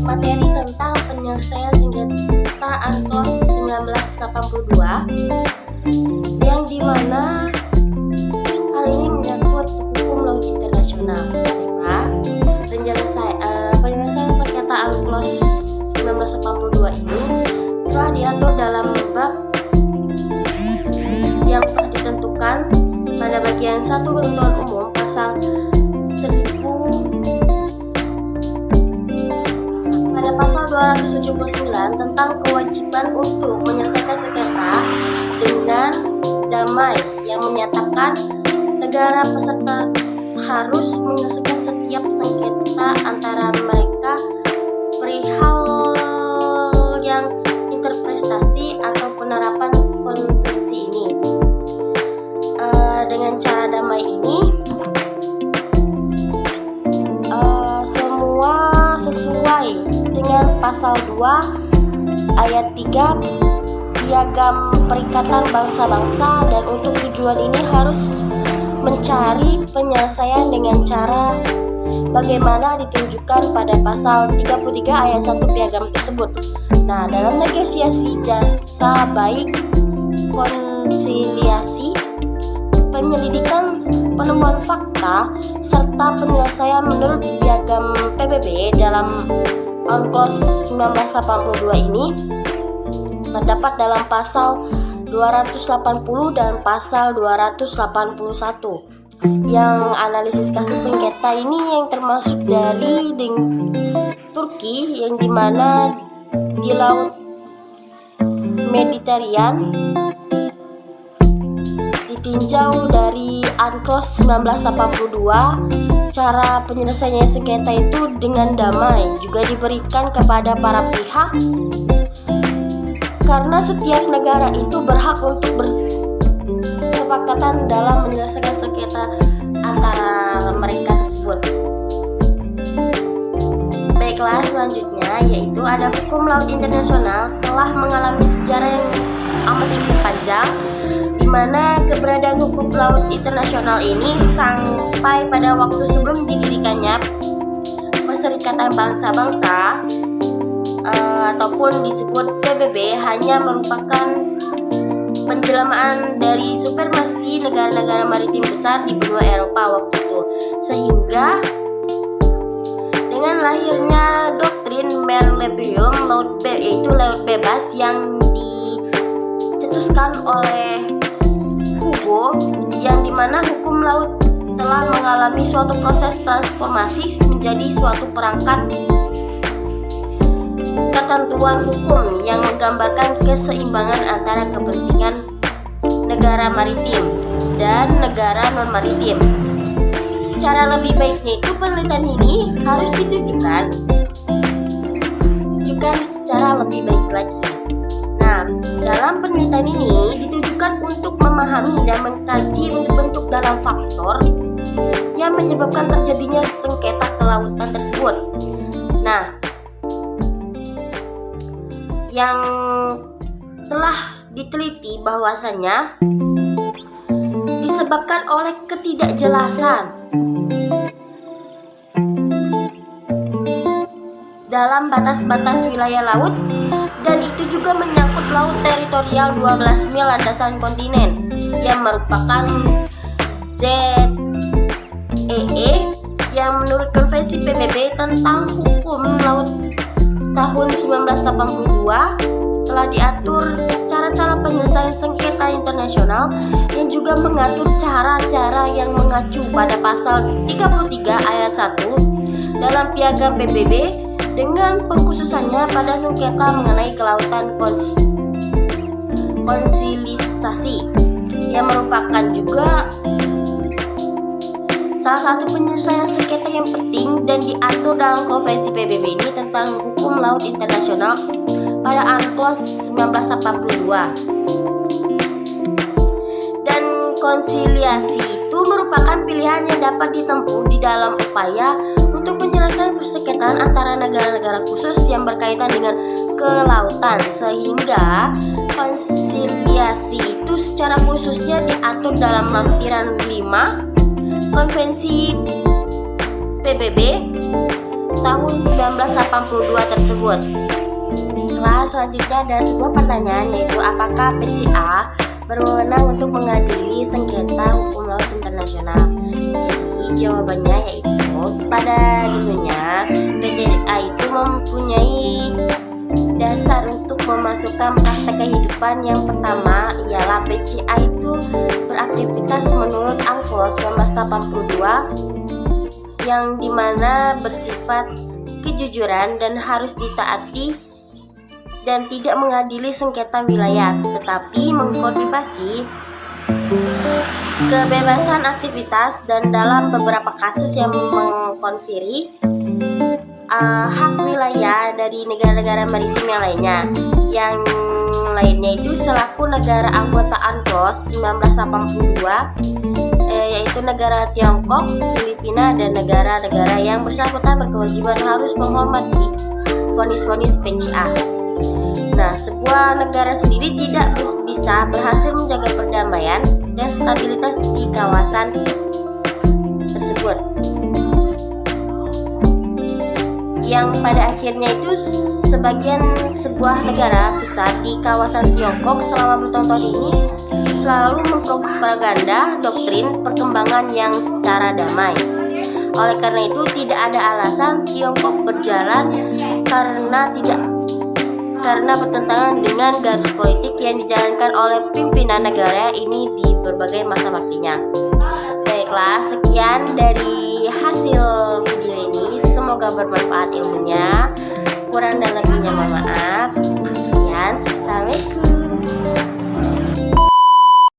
materi tentang penyelesaian sengketa UNCLOS 1982, yang dimana hal ini menyangkut hukum laut internasional. Penyelesaian sengketa UNCLOS 1982 ini telah diatur dalam bab yang telah ditentukan pada bagian 1 Ketentuan Umum pasal 279 tentang kewajiban untuk menyelesaikan sengketa dengan damai, yang menyatakan negara peserta harus menyelesaikan setiap sengketa antara mereka perihal yang interpretasi atau penerapan konvensi ini. Dengan cara damai ini, semua sesuai dengan pasal 2 ayat 3 Piagam Perikatan Bangsa-Bangsa, dan untuk tujuan ini harus mencari penyelesaian dengan cara bagaimana ditunjukkan pada pasal 33 ayat 1 piagam tersebut. Nah, dalam negosiasi jasa baik, konsiliasi, penyelidikan penemuan fakta, serta penyelesaian menurut piagam PBB dalam UNCLOS 1982 ini terdapat dalam pasal 280 dan pasal 281. Yang analisis kasus sengketa ini yang termasuk dari Turki, yang dimana di Laut Mediterania ditinjau dari UNCLOS 1982. Cara penyelesaiannya sengketa itu dengan damai juga diberikan kepada para pihak, karena setiap negara itu berhak untuk bersepakatan dalam menyelesaikan sengketa antara mereka tersebut. Baiklah, selanjutnya yaitu ada hukum laut internasional telah mengalami sejarah yang amat cukup panjang, di mana keberadaan hukum laut internasional ini sampai pada waktu sebelum didirikannya Perserikatan Bangsa-Bangsa ataupun disebut PBB hanya merupakan penjelamaan dari supremasi negara-negara maritim besar di benua Eropa waktu itu. Sehingga dengan lahirnya doktrin Merlebrium, yaitu laut bebas, yang dicetuskan oleh Hugo, yang dimana hukum laut telah mengalami suatu proses transformasi menjadi suatu perangkat ketentuan hukum yang menggambarkan keseimbangan antara kepentingan negara maritim dan negara non-maritim. Secara lebih baiknya itu penelitian ini harus ditunjukkan secara lebih baik lagi. Nah, dalam penelitian ini ditujukan untuk memahami dan mengkaji bentuk-bentuk dalam faktor yang menyebabkan terjadinya sengketa kelautan tersebut. Nah, yang telah diteliti bahwasanya disebabkan oleh ketidakjelasan dalam batas-batas wilayah laut, dan itu juga menyangkut laut teritorial 12 mil landasan kontinen yang merupakan ZEE, yang menurut konvensi PBB tentang hukum laut tahun 1982 telah diatur cara-cara penyelesaian sengketa internasional, yang juga mengatur cara-cara yang mengacu pada pasal 33 ayat 1 dalam piagam PBB, dengan pengkhususannya pada sengketa mengenai kelautan konsilisasi, yang merupakan juga salah satu penyelesaian sengketa yang penting dan diatur dalam konvensi PBB ini tentang hukum laut internasional pada UNCLOS 1982. Dan konsiliasi itu merupakan pilihan yang dapat ditempuh di dalam upaya untuk penyelesaian persengketaan antara negara-negara khusus yang berkaitan dengan kelautan, sehingga konsiliasi itu secara khususnya diatur dalam lampiran 5 Konvensi PBB tahun 1982 tersebut. Baiklah, selanjutnya ada sebuah pertanyaan, yaitu apakah PCA berwenang untuk mengadili sengketa hukum laut internasional? Jadi jawabannya yaitu pada dulunya PCA itu mempunyai dasar untuk memasukkan praktek kehidupan. Yang pertama ialah PCA itu beraktivitas menurut UNCLOS 1982 yang dimana bersifat kejujuran dan harus ditaati dan tidak mengadili sengketa wilayah, tetapi mengkonfirmasi kebebasan aktivitas dan dalam beberapa kasus yang mengkonfiri hak wilayah dari negara-negara maritim yang lainnya. Yang lainnya itu selaku negara anggota UNCLOS 1982, yaitu negara Tiongkok, Filipina, dan negara-negara yang bersangkutan berkewajiban harus menghormati vonis-vonis PCA. Nah, sebuah negara sendiri tidak bisa berhasil menjaga perdamaian dan stabilitas di kawasan tersebut, yang pada akhirnya itu sebuah negara besar di kawasan Tiongkok selama bertahun-tahun ini selalu mempropaganda doktrin perkembangan yang secara damai. Oleh karena itu tidak ada alasan Tiongkok berjalan karena bertentangan dengan garis politik yang dijalankan oleh pimpinan negara ini di berbagai masa baktinya. Baiklah, sekian dari hasil video ini. Semoga bermanfaat ilmunya.